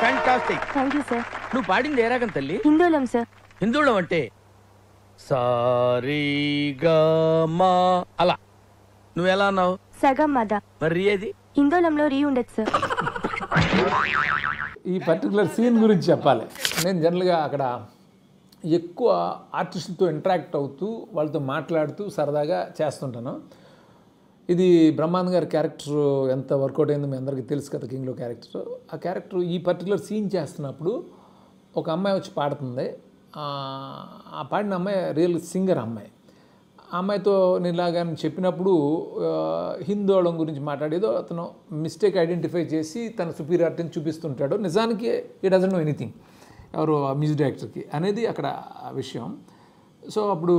Fantastic. Thank you sir. నువ్వు పాడింది ఏ రాగం తల్లి? హిందోళం సార్. హిందోళం అంటే సారీగమా అలా. నువ్వు ఎలా అన్నావు? సగం మద. మరి ఏది? హిందోళంలో రీ ఉండదు సార్. ఈ పర్టికులర్ సీన్ గురించి చెప్పాలి. నేను జనరల్గా అక్కడ ఎక్కువ ఆర్టిస్టులతో ఇంటరాక్ట్ అవుతూ వాళ్ళతో మాట్లాడుతూ సరదాగా చేస్తుంటాను. ఇది బ్రహ్మానంద్ గారి క్యారెక్టర్ ఎంత వర్కౌట్ అయిందో మీ అందరికీ తెలుసు కదా, కింగ్లో క్యారెక్టర్. ఆ క్యారెక్టర్ ఈ పర్టికులర్ సీన్ చేస్తున్నప్పుడు ఒక అమ్మాయి వచ్చి పాడుతుంది. ఆ పాడిన అమ్మాయి రియల్ సింగర్ అమ్మాయి. ఆ అమ్మాయితో నేను ఇలాగా చెప్పినప్పుడు హిందోళం గురించి మాట్లాడేదో అతను మిస్టేక్ ఐడెంటిఫై చేసి తన సుపీరియారిటీని చూపిస్తుంటాడు. నిజానికి ఈ డజంట్ నో ఎనీథింగ్, ఎవరు మ్యూజిక్ డైరెక్టర్కి అనేది అక్కడ విషయం. సో అప్పుడు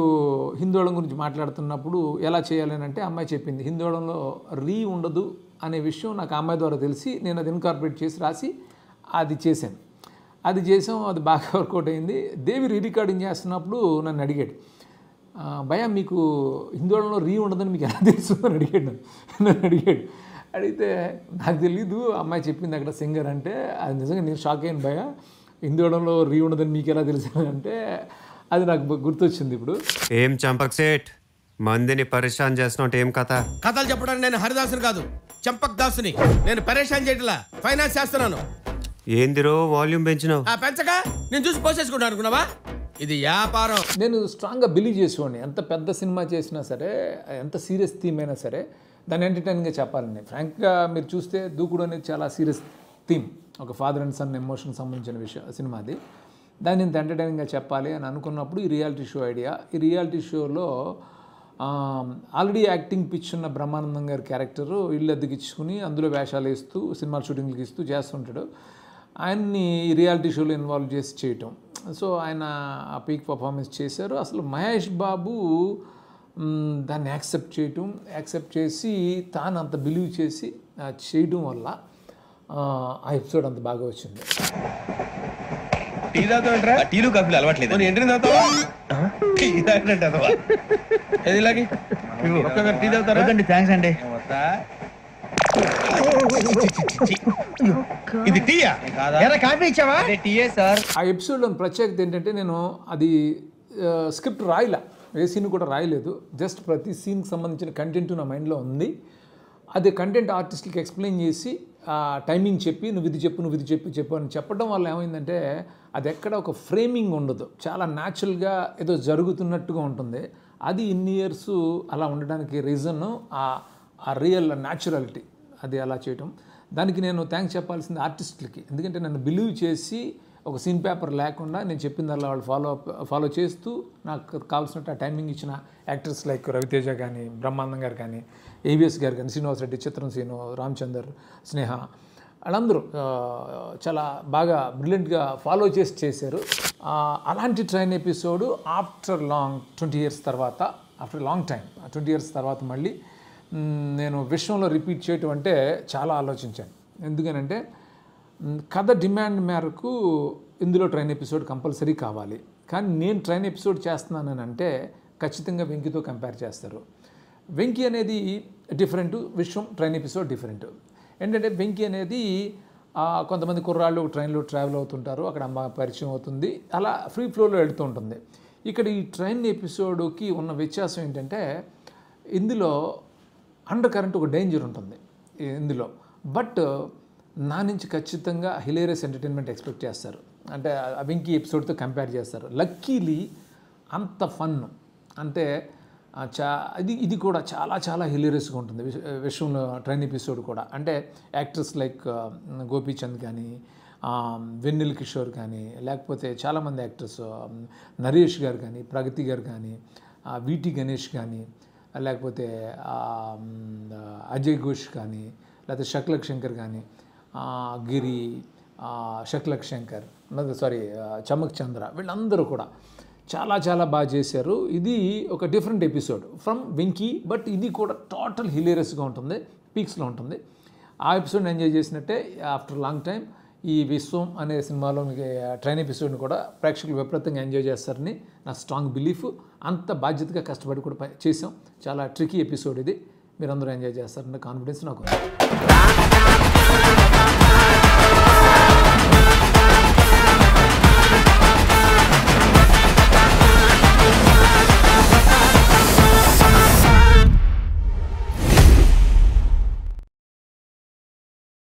హిందోళం గురించి మాట్లాడుతున్నప్పుడు ఎలా చేయాలి అంటే అమ్మాయి చెప్పింది హిందోళంలో రీ ఉండదు అనే విషయం నాకు ఆ అమ్మాయి ద్వారా తెలిసి నేను అది ఇన్కార్పొరేట్ చేసి రాసి అది చేశాను. అది చేసాం, అది బాగా వర్కౌట్ అయింది. దేవి రీ రికార్డింగ్ చేస్తున్నప్పుడు నన్ను అడిగాడు, భయ మీకు హిందోళంలో రీ ఉండదని మీకు ఎలా తెలుసు అని అడిగాడు. నన్ను అడిగితే నాకు తెలీదు, అమ్మాయి చెప్పింది అక్కడ సింగర్ అంటే. అది నిజంగా నేను షాక్ అయ్యాను, భయ హిందోళంలో రీ ఉండదని మీకు ఎలా తెలుసు అంటే అది నాకు గుర్తొచ్చింది. ఇప్పుడు ఏం చంపక్ సేట్ మందిని పరేషాన్ చేస్తున్నట్టు ఏం కథ? కథలు చెప్పడానికి నేను హరిదాసుని కాదు, చంపక్ దాసుని. నేను పరేషాన్ చేయట్లా, ఫైనాన్స్ చేస్తున్నాను. ఏందిరో వాల్యూమ్ పెంచినావు? పెంచక నేను చూసి పోసేసుకుంటాను అనుకున్నావా? ఇది వ్యాపారం. నేను స్ట్రాంగ్గా బిలీవ్ చేసేవాడిని, ఎంత పెద్ద సినిమా చేసినా సరే, ఎంత సీరియస్ థీమ్ అయినా సరే దాన్ని ఎంటర్టైన్గా చెప్పాలని. ఫ్రాంక్గా మీరు చూస్తే దూకుడు అనేది చాలా సీరియస్ థీమ్, ఒక ఫాదర్ అండ్ సన్ ఎమోషన్కి సంబంధించిన సినిమా అది. దాన్ని ఇంత ఎంటర్టైనింగ్గా చెప్పాలి అని అనుకున్నప్పుడు ఈ రియాలిటీ షో ఐడియా. ఈ రియాలిటీ షోలో ఆల్రెడీ యాక్టింగ్ పిచ్ ఉన్న బ్రహ్మానందం గారి క్యారెక్టరు ఇల్లు అద్దెకిచ్చుకుని అందులో వేషాలు వేస్తూ సినిమా షూటింగ్లకి ఇస్తూ చేస్తుంటాడు. ఆయన్ని ఈ రియాలిటీ షోలో ఇన్వాల్వ్ చేసి చేయటం. సో ఆయన ఆ పీక్ పర్ఫార్మెన్స్ చేశారు. అసలు మహేష్ బాబు దాన్ని యాక్సెప్ట్ చేసి తాను అంత బిలీవ్ చేసి చేయడం వల్ల ఆ ఎపిసోడ్ అంత బాగా వచ్చింది. టీ తాగుతావంటరా? టీలు కాఫీలు అలవాట్లేదు. ఎంట్రీ తాగుతావా? టీ తాగినట్టు ఏది ఒక్కగారు టీ తాగుతారా? థ్యాంక్స్ అండి. ఇది టీయా? కాఫీ ఇచ్చావా? టీయే సార్. ఆ ఎపిసోడ్లోని ప్రత్యేకత ఏంటంటే నేను అది స్క్రిప్ట్ రాయలే, ఏ సీన్ కూడా రాయలేదు. జస్ట్ ప్రతి సీన్కి సంబంధించిన కంటెంట్ నా మైండ్లో ఉంది. అదే కంటెంట్ ఆర్టిస్ట్కి ఎక్స్ప్లెయిన్ చేసి టైమింగ్ చెప్పి నువ్వు ఇది చెప్పు అని చెప్పడం వల్ల ఏమైందంటే అది ఎక్కడ ఒక ఫ్రేమింగ్ ఉండదు, చాలా న్యాచురల్గా ఏదో జరుగుతున్నట్టుగా ఉంటుంది. అది ఇన్ని ఇయర్స్ అలా ఉండడానికి రీజన్ ఆ రియల్ న్యాచురాలిటీ, అది అలా చేయటం. దానికి నేను థ్యాంక్స్ చెప్పాల్సింది ఆర్టిస్టులకి. ఎందుకంటే నన్ను బిలీవ్ చేసి ఒక సీన్ పేపర్ లేకుండా నేను చెప్పిందల్లా వాళ్ళు ఫాలో చేస్తూ నాకు కావాల్సినట్టు ఆ టైమింగ్ ఇచ్చిన యాక్టర్స్ లైక్ రవితేజ కానీ, బ్రహ్మానందం గారు కానీ, ఏవిఎస్ గారు కానీ, శ్రీనివాస్ రెడ్డి, చిత్రం శ్రీను, రామచందర్, స్నేహ, వాళ్ళందరూ చాలా బాగా బ్రిలియంట్గా ఫాలో చేశారు. అలాంటి train episode after long 20 years తర్వాత, ఆఫ్టర్ లాంగ్ టైం 20 years తర్వాత మళ్ళీ నేను విశ్వంలో రిపీట్ చేయటం అంటే చాలా ఆలోచించాను. ఎందుకనంటే కథ డిమాండ్ మేరకు ఇందులో ట్రైన్ ఎపిసోడ్ కంపల్సరీ కావాలి. కానీ నేను ట్రైన్ ఎపిసోడ్ చేస్తున్నానని అంటే ఖచ్చితంగా వెంకీతో కంపేర్ చేస్తారు. వెంకీ అనేది డిఫరెంట్, విశ్వం ట్రైన్ ఎపిసోడ్ డిఫరెంట్. ఏంటంటే వెంకీ అనేది కొంతమంది కుర్రాళ్ళు ట్రైన్లో ట్రావెల్ అవుతుంటారు, అక్కడ అమ్మ పరిచయం అవుతుంది, అలా ఫ్రీ ఫ్లోలో వెళుతూ ఉంటుంది. ఇక్కడ ఈ ట్రైన్ ఎపిసోడ్కి ఉన్న వ్యత్యాసం ఏంటంటే ఇందులో అండర్ కరెంట్ ఒక డేంజర్ ఉంటుంది ఇందులో. బట్ నా నుంచి ఖచ్చితంగా హిలేరియస్ ఎంటర్టైన్మెంట్ ఎక్స్పెక్ట్ చేస్తారు, అంటే వెంకీ ఎపిసోడ్తో కంపేర్ చేస్తారు. లక్కీలీ అంత ఫన్ అంటే ఇది కూడా చాలా చాలా హిలేరియస్గా ఉంటుంది విశ్వంలో ట్రైన్ ఎపిసోడ్ కూడా. అంటే యాక్టర్స్ లైక్ గోపీచంద్ కానీ, వెన్నెల కిషోర్ కానీ, లేకపోతే చాలామంది యాక్టర్స్ నరేష్ గారు కానీ, ప్రగతి గారు కానీ, వీటి గణేష్ కానీ, లేకపోతే అజయ్ ఘోష్ కానీ, లేకపోతే శక్లక్ శంకర్ కానీ, గిరి, శక్లక్ శంకర్, చమక్ చంద్ర, వీళ్ళందరూ కూడా చాలా చాలా బాగా చేశారు. ఇది ఒక different episode from Venky, but ఇది కూడా టోటల్ హిలేరియస్గా ఉంటుంది, పీక్స్లో ఉంటుంది. ఆ ఎపిసోడ్ని ఎంజాయ్ చేసినట్టే ఆఫ్టర్ లాంగ్ టైం ఈ విశ్వం అనే సినిమాలో ట్రైన్ ఎపిసోడ్ని కూడా ప్రేక్షకులు విపరీతంగా ఎంజాయ్ చేస్తారని నా స్ట్రాంగ్ బిలీఫ్. అంత బాధ్యతగా కష్టపడి కూడా చేసాం. చాలా ట్రికీ ఎపిసోడ్ ఇది, మీరందరూ ఎంజాయ్ చేస్తారన్న కాన్ఫిడెన్స్ నాకు.